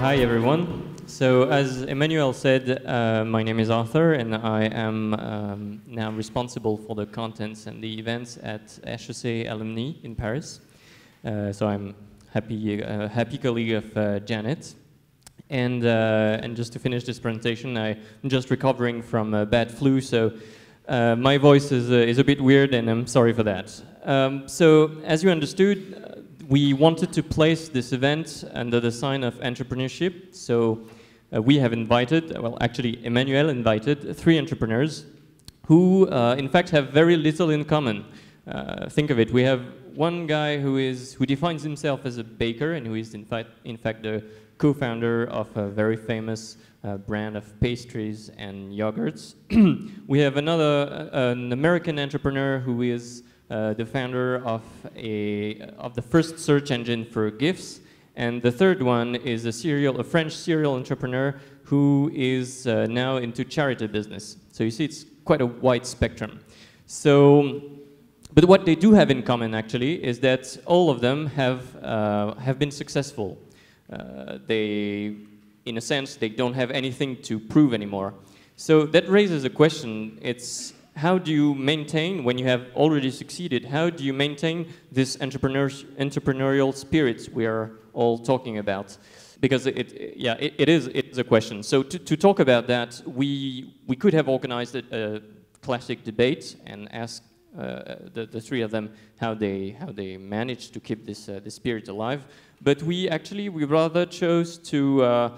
Hi everyone. So as Emmanuel said, my name is Arthur and I am now responsible for the contents and the events at HEC Alumni in Paris. So I'm happy colleague of Janet. And just to finish this presentation, I'm just recovering from a bad flu, so my voice is a bit weird and I'm sorry for that. So as you understood, we wanted to place this event under the sign of entrepreneurship. So we have invited, well actually Emmanuel invited 3 entrepreneurs who in fact have very little in common. Think of it, we have one guy who defines himself as a baker and who is in fact the co-founder of a very famous brand of pastries and yogurts. We have an American entrepreneur who is the founder of the first search engine for gifts, and the third one is a French serial entrepreneur who is now into charity business. So you see, it's quite a wide spectrum. So, but what they do have in common actually is that all of them have been successful. In a sense, they don't have anything to prove anymore. So that raises a question. It's how do you maintain, when you have already succeeded, how do you maintain this entrepreneurial spirit we are all talking about? Because it is a question. So to talk about that, we could have organized a classic debate and ask the 3 of them how they managed to keep this spirit alive. But we rather chose to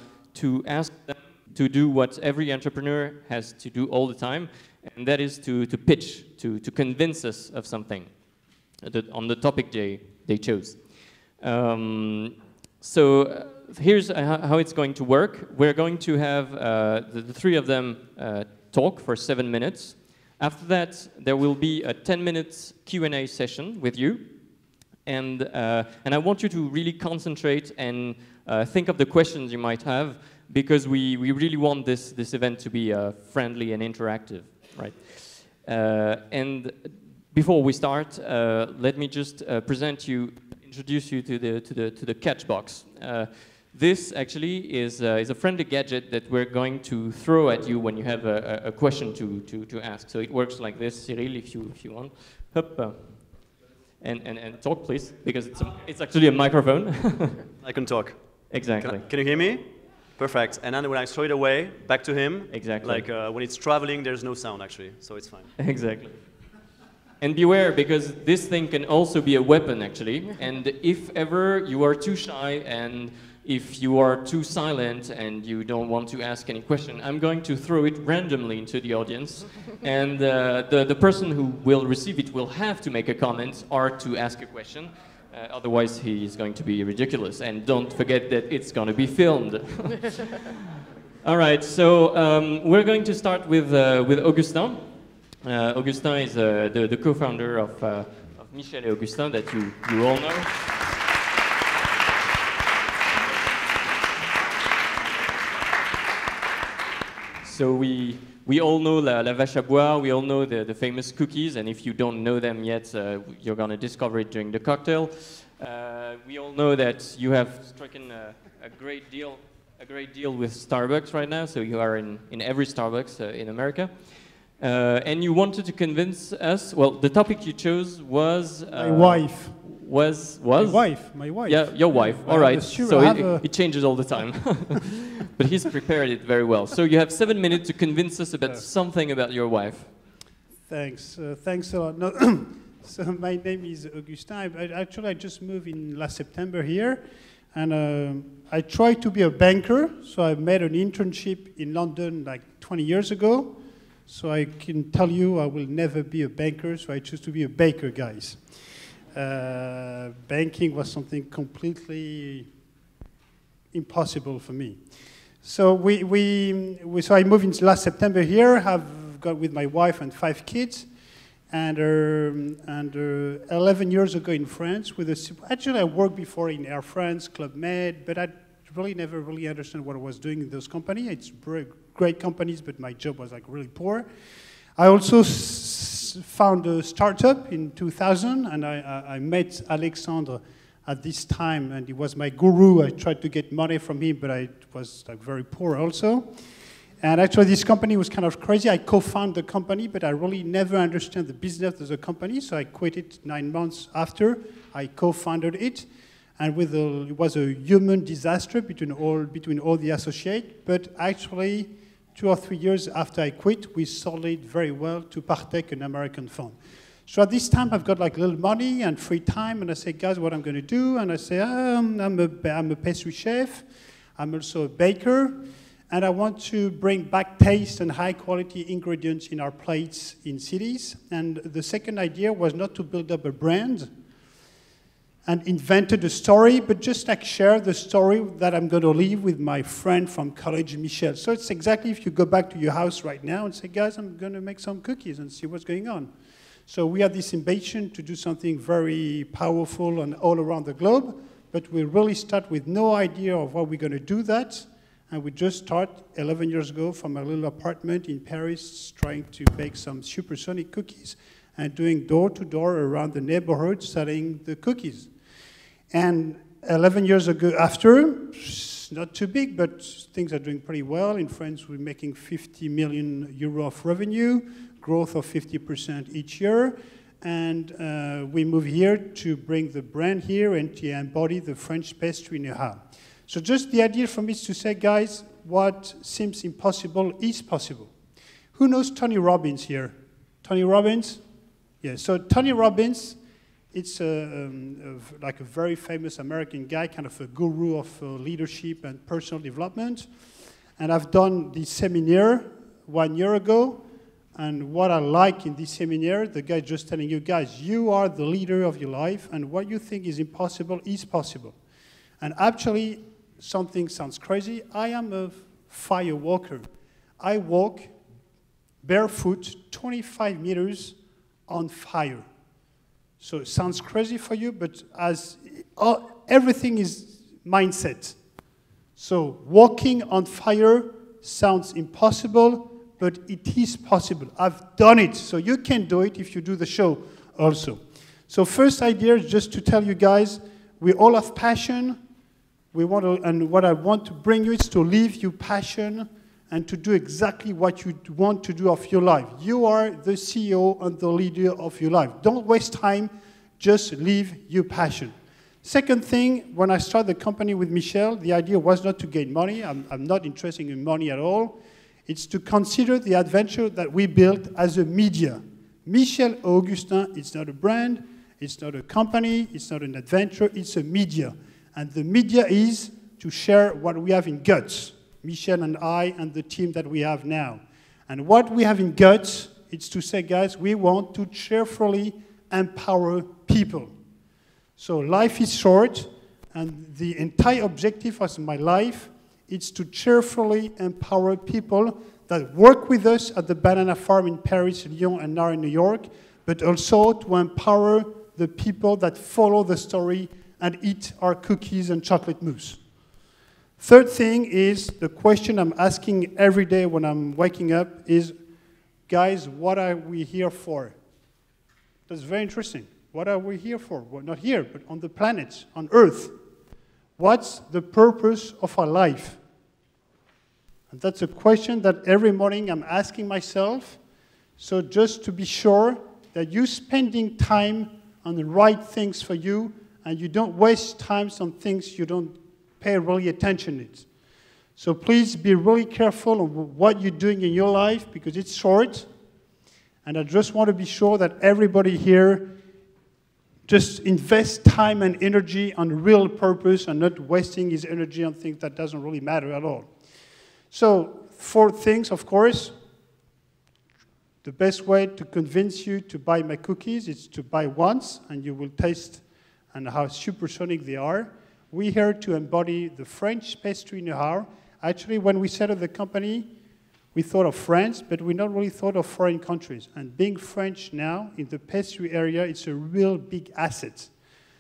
ask them to do what every entrepreneur has to do all the time, and that is to pitch, to convince us of something on the topic they chose. So here's how it's going to work. We're going to have the 3 of them talk for 7 minutes. After that, there will be a 10-minute Q&A session with you. And I want you to really concentrate and think of the questions you might have, because we really want this event to be friendly and interactive, right? And before we start, let me just introduce you to the catch box. This actually is a friendly gadget that we're going to throw at you when you have a question to ask. So it works like this, Cyril, if you want. Hop. And talk, please, because it's actually a microphone. I can talk. Exactly. Can you hear me? Perfect. And then when I throw it away, back to him. Exactly. Like when it's traveling, there's no sound actually, so it's fine. Exactly. And beware, because this thing can also be a weapon actually. And if ever you are too shy and if you are too silent and you don't want to ask any question, I'm going to throw it randomly into the audience. And the person who will receive it will have to make a comment or to ask a question. Otherwise, he's going to be ridiculous. And don't forget that it's going to be filmed. All right, so we're going to start with Augustin. Augustin is the co-founder of Michel and Augustin that you all know. So we all know la vache à boire, we all know the famous cookies, and if you don't know them yet, you're going to discover it during the cocktail. We all know that you have stricken a great deal with Starbucks right now, so you are in every Starbucks in America. And you wanted to convince us, well, the topic you chose was... my wife. Was? My wife. Yeah, your wife. All right. Sure, so it changes all the time. But he's prepared it very well. So you have 7 minutes to convince us about something about your wife. Thanks. Thanks a lot. No, so my name is Augustin. I just moved in last September here. And I tried to be a banker. So I made an internship in London like 20 years ago. So I can tell you I will never be a banker. So I choose to be a baker, guys. Banking was something completely impossible for me. So so I moved in last September here. Have got with my wife and 5 kids, and 11 years ago in France. Actually, I worked before in Air France, Club Med, but I really never really understood what I was doing in those companies. It's great companies, but my job was like really poor. I also found a startup in 2000, and I met Alexandre at this time, and he was my guru. I tried to get money from him, but I was like very poor also. And actually, this company was kind of crazy. I co-founded the company, but I really never understand the business of the company, so I quit it 9 months after I co-founded it. And it was a human disaster between all the associates, but actually, 2 or 3 years after I quit, we sold it very well to Partech, an American fund. So at this time, I've got like little money and free time, and I say, guys, what I'm going to do? And I say, I'm a pastry chef. I'm also a baker, and I want to bring back taste and high-quality ingredients in our plates in cities. And the second idea was not to build up a brand and invented a story, but just like share the story that I'm going to leave with my friend from college, Michel. So it's exactly if you go back to your house right now and say, guys, I'm going to make some cookies and see what's going on. So we have this ambition to do something very powerful and all around the globe, but we really start with no idea of how we're going to do that. And we just start 11 years ago from a little apartment in Paris trying to bake some supersonic cookies and doing door-to-door around the neighborhood selling the cookies. And 11 years ago after, it's not too big, but things are doing pretty well. In France, we're making 50 million euro of revenue, growth of 50% each year. And we move here to bring the brand here and to embody the French pastry know-how. So just the idea for me is to say, guys, what seems impossible is possible. Who knows Tony Robbins here? Tony Robbins? Yeah, so Tony Robbins, it's like a very famous American guy, kind of a guru of leadership and personal development. And I've done this seminar 1 year ago. And what I like in this seminar, the guy just telling you, guys, you are the leader of your life, and what you think is impossible is possible. And actually, something sounds crazy. I am a fire walker. I walk barefoot 25 meters on fire. So it sounds crazy for you, but everything is mindset. So walking on fire sounds impossible, but it is possible. I've done it, so you can do it if you do the show also. So first idea is just to tell you guys, we all have passion. And what I want to bring you is to live your passion and to do exactly what you want to do of your life. You are the CEO and the leader of your life. Don't waste time, just live your passion. Second thing, when I started the company with Michel, the idea was not to gain money. I'm not interested in money at all. It's to consider the adventure that we built as a media. Michel Augustin, it's not a brand, it's not a company, it's not an adventure, it's a media. And the media is to share what we have in guts, Michel and I and the team that we have now. And what we have in guts, it's to say, guys, we want to cheerfully empower people. So life is short, and the entire objective of my life is to cheerfully empower people that work with us at the banana farm in Paris, Lyon, and now in New York, but also to empower the people that follow the story and eat our cookies and chocolate mousse. Third thing is the question I'm asking every day when I'm waking up is, guys, what are we here for? That's very interesting. What are we here for? Well, not here, but on the planet, on Earth. What's the purpose of our life? And that's a question that every morning I'm asking myself. So just to be sure that you're spending time on the right things for you and you don't waste time on things you don't pay really attention to. So please be really careful on what you're doing in your life because it's short. And I just want to be sure that everybody here just invest time and energy on real purpose and not wasting his energy on things that doesn't really matter at all. So 4 things, of course. The best way to convince you to buy my cookies is to buy once, and you will taste and how supersonic they are. We're here to embody the French pastry know-how. Actually, when we set up the company, we thought of France, but we not really thought of foreign countries. And being French now, in the pastry area, it's a real big asset.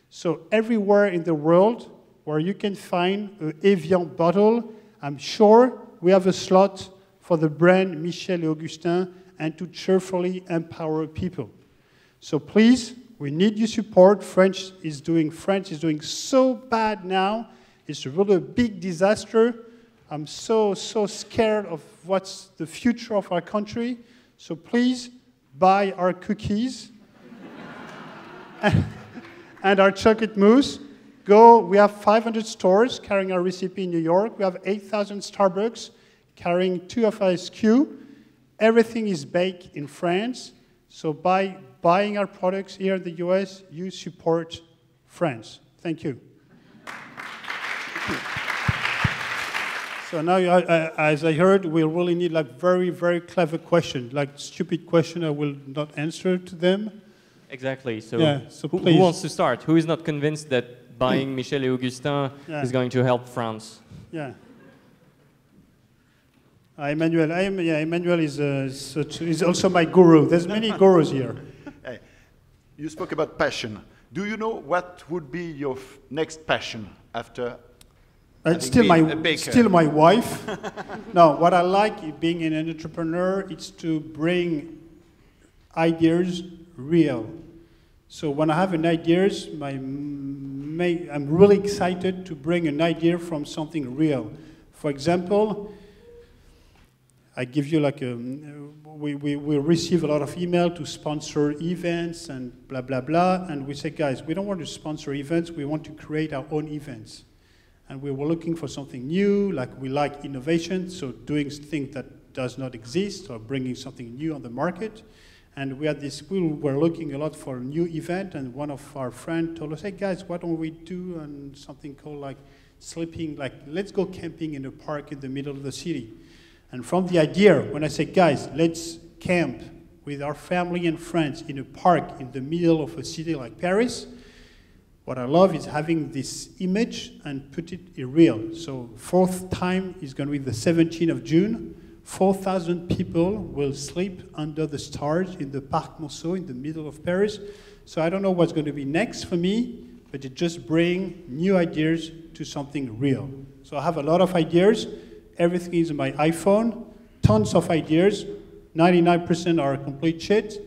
So everywhere in the world where you can find an Evian bottle, I'm sure we have a slot for the brand Michel et Augustin and to cheerfully empower people. So please, We need your support. France is doing so bad now. It's really a big disaster. I'm so scared of what's the future of our country. So please buy our cookies and our chocolate mousse. We have 500 stores carrying our recipe in New York. We have 8,000 Starbucks carrying 2 of our SKU. Everything is baked in France. So by buying our products here in the US, you support France. Thank you. So now, as I heard, we really need like very, very clever questions, like stupid question I will not answer to them. Exactly. So, yeah, who wants to start? Who is not convinced that buying Michel et Augustin is going to help France? Yeah. Emmanuel. Emmanuel is also my guru. There's many gurus here. Hey, you spoke about passion. Do you know what would be your next passion after? Still my wife. No, what I like being an entrepreneur is to bring ideas real. So when I have an idea, I'm really excited to bring an idea from something real. For example, I give you like we receive a lot of email to sponsor events and blah, blah, blah. And we say, guys, we don't want to sponsor events. We want to create our own events. And we were looking for something new, like we like innovation, so doing things that does not exist or bringing something new on the market. And we were looking a lot for a new event, and one of our friends told us, hey guys, why don't we do something called like sleeping, like let's go camping in a park in the middle of the city. And from the idea, when I say, guys, let's camp with our family and friends in a park in the middle of a city like Paris, what I love is having this image and put it in real. So 4th time is going to be the 17th of June. 4,000 people will sleep under the stars in the Parc Monceau in the middle of Paris. So I don't know what's going to be next for me, but it just brings new ideas to something real. So I have a lot of ideas. Everything is on my iPhone. Tons of ideas. 99% are complete shit,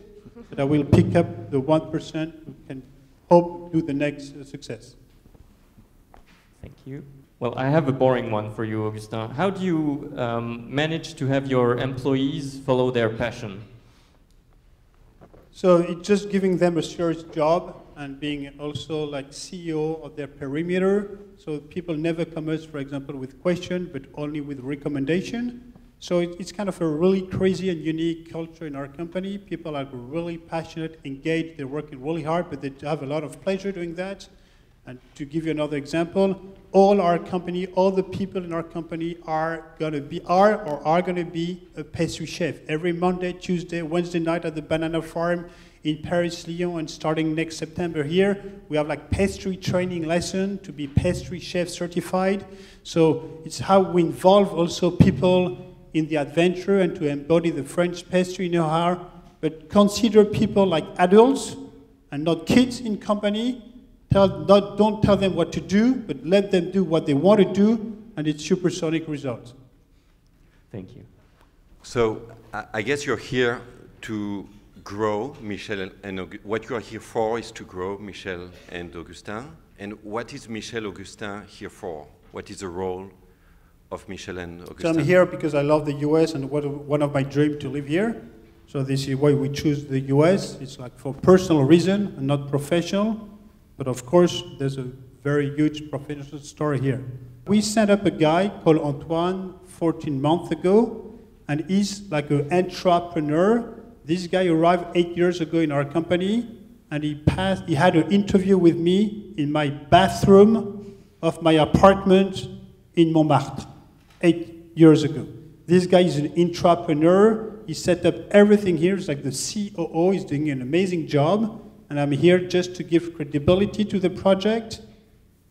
but I will pick up the 1% who can hope do the next success. Thank you. Well, I have a boring one for you, Augustin. How do you manage to have your employees follow their passion? So it's just giving them a serious job and being also like CEO of their perimeter. So people never come us, for example, with question, but only with recommendation. So it's kind of a really crazy and unique culture in our company. People are really passionate, engaged, they're working really hard, but they have a lot of pleasure doing that. And to give you another example, all the people in our company are going to be a pastry chef. Every Monday, Tuesday, Wednesday night at the banana farm in Paris, Lyon, and starting next September here, we have like pastry training lesson to be pastry chef certified. So it's how we involve also people in the adventure and to embody the French pastry know-how, but consider people like adults and not kids in company. Don't tell them what to do, but let them do what they want to do, and it's supersonic results. Thank you. So I guess you're here to grow Michel and what you are here for is to grow Michel and Augustin. And what is Michel Augustin here for? What is the role of Michel and Augustin? So I'm here because I love the US and one of my dreams to live here. So this is why we choose the US. It's like for personal reason and not professional. But of course, there's a very huge professional story here. We set up a guy called Antoine 14 months ago, and he's like an entrepreneur. This guy arrived 8 years ago in our company, and he had an interview with me in my bathroom of my apartment in Montmartre 8 years ago. This guy is an entrepreneur. He set up everything here. He's like the COO. He's doing an amazing job. And I'm here just to give credibility to the project,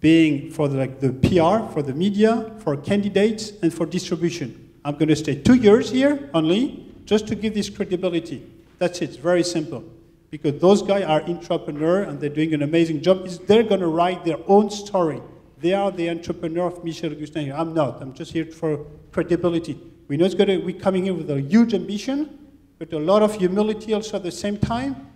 being for the PR, for the media, for candidates, and for distribution. I'm going to stay 2 years here only, just to give this credibility. That's it, it's very simple. Because those guys are entrepreneurs, and they're doing an amazing job. They're going to write their own story. They are the entrepreneur of Michel Augustin here. I'm not. I'm just here for credibility. We know we're coming here with a huge ambition, but a lot of humility also at the same time.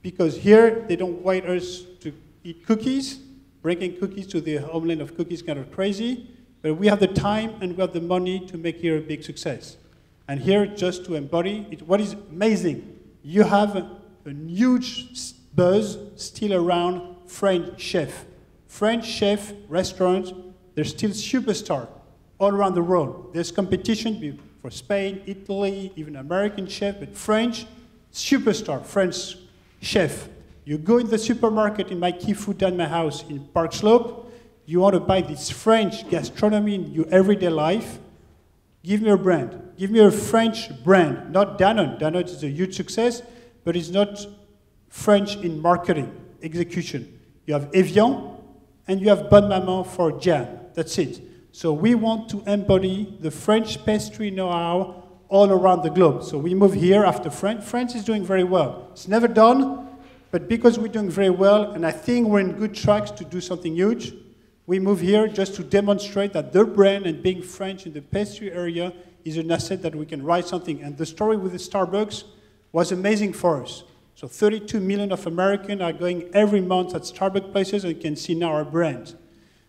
because here they don't want us to eat cookies. Bringing cookies to the homeland of cookies is kind of crazy, but we have the time and we have the money to make here a big success. And here, just to embody it, what is amazing, you have a huge buzz still around French chef. French chef restaurants, they're still superstar all around the world. There's competition for Spain, Italy, even American chef, but French superstar, French chef. You go in the supermarket in my Key Food down my house in Park Slope, you want to buy this French gastronomy in your everyday life, give me a brand. Give me a French brand, not Danone. Danone is a huge success, but it's not French in marketing, execution. You have Evian, and you have Bonne Maman for jam. That's it. So we want to embody the French pastry know-how all around the globe. So we move here after France. France is doing very well. It's never done, but because we're doing very well, and I think we're in good tracks to do something huge, we move here just to demonstrate that their brand and being French in the pastry area is an asset that we can write something. And the story with the Starbucks was amazing for us. So 32 million of Americans are going every month at Starbucks places and can see now our brand.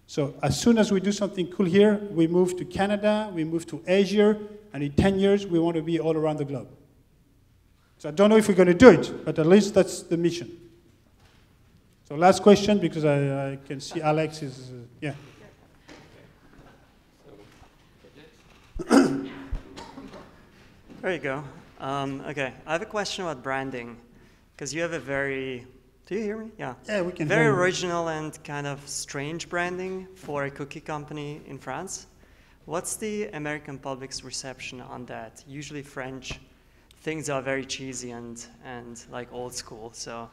So as soon as we do something cool here, we move to Canada, we move to Asia, and in 10 years, we want to be all around the globe. So I don't know if we're going to do it, but at least that's the mission. So last question, because I can see Alex is, yeah. There you go. Okay, I have a question about branding, because you have a very, do you hear me? Yeah. Yeah, we can very hear you. original and kind of strange branding for a cookie company in France. What's the American public's reception on that? Usually French things are very cheesy and like old school, so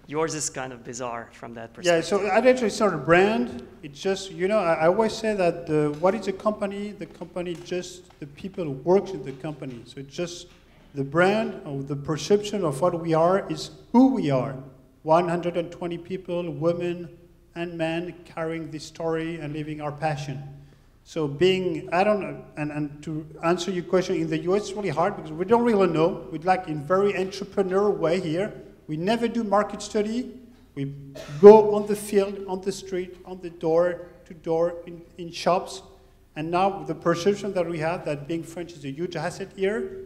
yours is kind of bizarre from that perspective. Yeah, so actually it's not a brand. It's just, you know, I always say that what is a company? The company just the people who work in the company. So it's just the brand or the perception of what we are is who we are. 120 people, women and men carrying this story and living our passion. So being, I don't know, and to answer your question, in the US it's really hard because we don't really know. We'd like in very entrepreneurial way here. We never do market study. We go on the field, on the street, on the door to door, in shops. And now the perception that we have that being French is a huge asset here,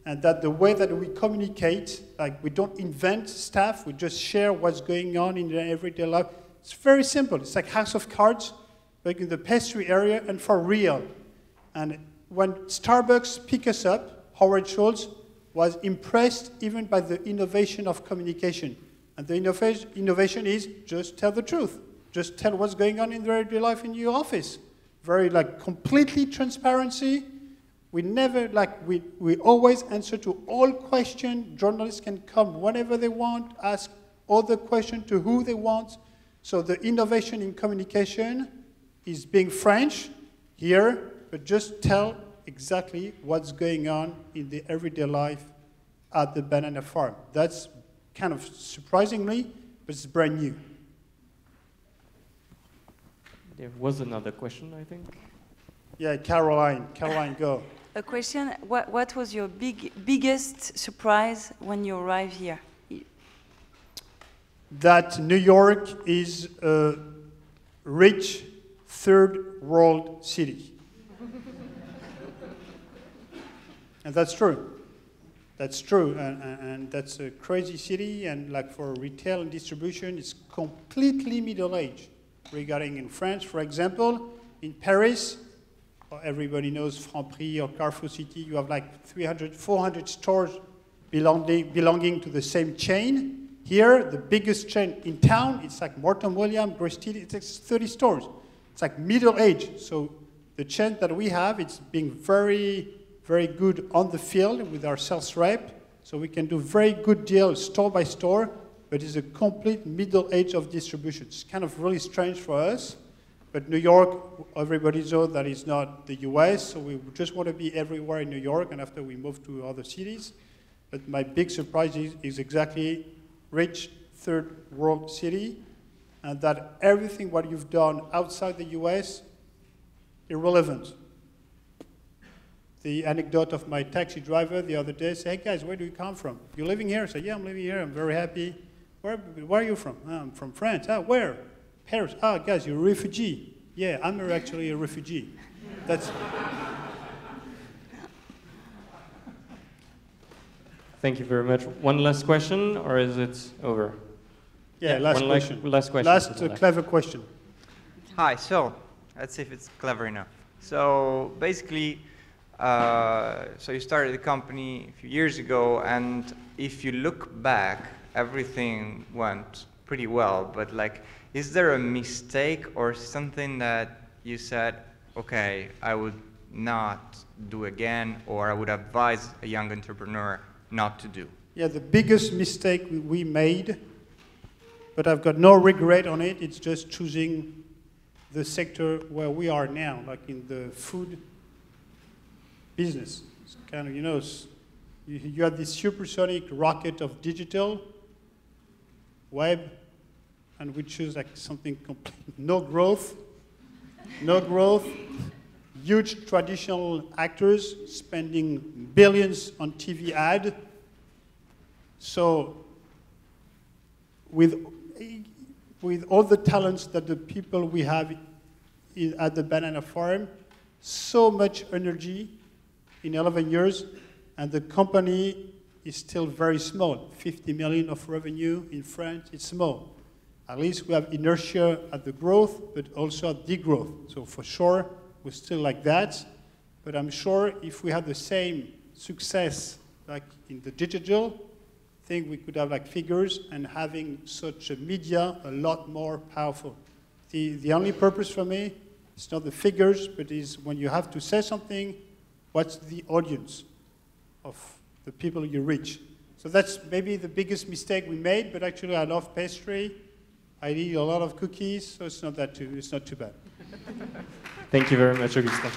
and that the way that we communicate, like we don't invent stuff, we just share what's going on in their everyday life. It's very simple. It's like House of Cards, like in the pastry area and for real. And when Starbucks picked us up, Howard Schultz was impressed even by the innovation of communication. And the innovation is just tell the truth. Just tell what's going on in their everyday life in your office. Very like completely transparency. We never, like, we always answer to all questions. Journalists can come whenever they want, ask all the questions to who they want. So the innovation in communication is being French here, but just tell exactly what's going on in the everyday life at the banana farm. That's kind of surprisingly, but it's brand new. There was another question, I think. Yeah, Caroline. Caroline, go. A question, what was your biggest surprise when you arrived here? That New York is a rich third world city. And that's true. That's true, and that's a crazy city, and like for retail and distribution, it's completely middle-aged. Regarding in France, for example, in Paris, everybody knows Franprix or Carrefour City, you have like 300, 400 stores belonging to the same chain. Here, the biggest chain in town, it's like Morton William, Grestille, it's like 30 stores. It's like middle-aged. So the chain that we have, it's being very, very good on the field with our sales rep. So we can do very good deals store by store, but it's a complete middle age of distribution. It's kind of really strange for us. But New York, everybody knows that it's not the US, so we just want to be everywhere in New York, and after we move to other cities. But my big surprise is exactly rich third world city, and that everything what you've done outside the US, irrelevant. the anecdote of my taxi driver the other day. Say, hey guys, where do you come from? You living here? I say, yeah, I'm living here. I'm very happy. Where are you from? I'm from France. Ah, where? Paris. Ah, guys, you're a refugee. Yeah, I'm actually a refugee. That's. Thank you very much. One last question, or is it over? Yeah, last one question. Last question. Last clever question. Hi, so let's see if it's clever enough. So basically, so you started the company a few years ago, and if you look back, everything went pretty well, but like, is there a mistake or something that you said, okay, I would not do again, or I would advise a young entrepreneur not to do? Yeah, the biggest mistake we made, but I've got no regret on it, it's just choosing the sector where we are now, like in the food business. It's kind of, you know, you have this supersonic rocket of digital, web, and we choose like something complete, no growth, huge traditional actors spending billions on TV ad. So with all the talents that the people we have at the banana farm, so much energy in 11 years, and the company is still very small. 50 million of revenue in France, it's small. At least we have inertia at the growth, but also at degrowth. So for sure, we're still like that. But I'm sure if we had the same success like in the digital, I think we could have like figures and having such a media a lot more powerful. The only purpose for me is not the figures, but is when you have to say something, what's the audience of the people you reach? So that's maybe the biggest mistake we made, but actually I love pastry. I eat a lot of cookies, so it's not too bad. Thank you very much, Augustin.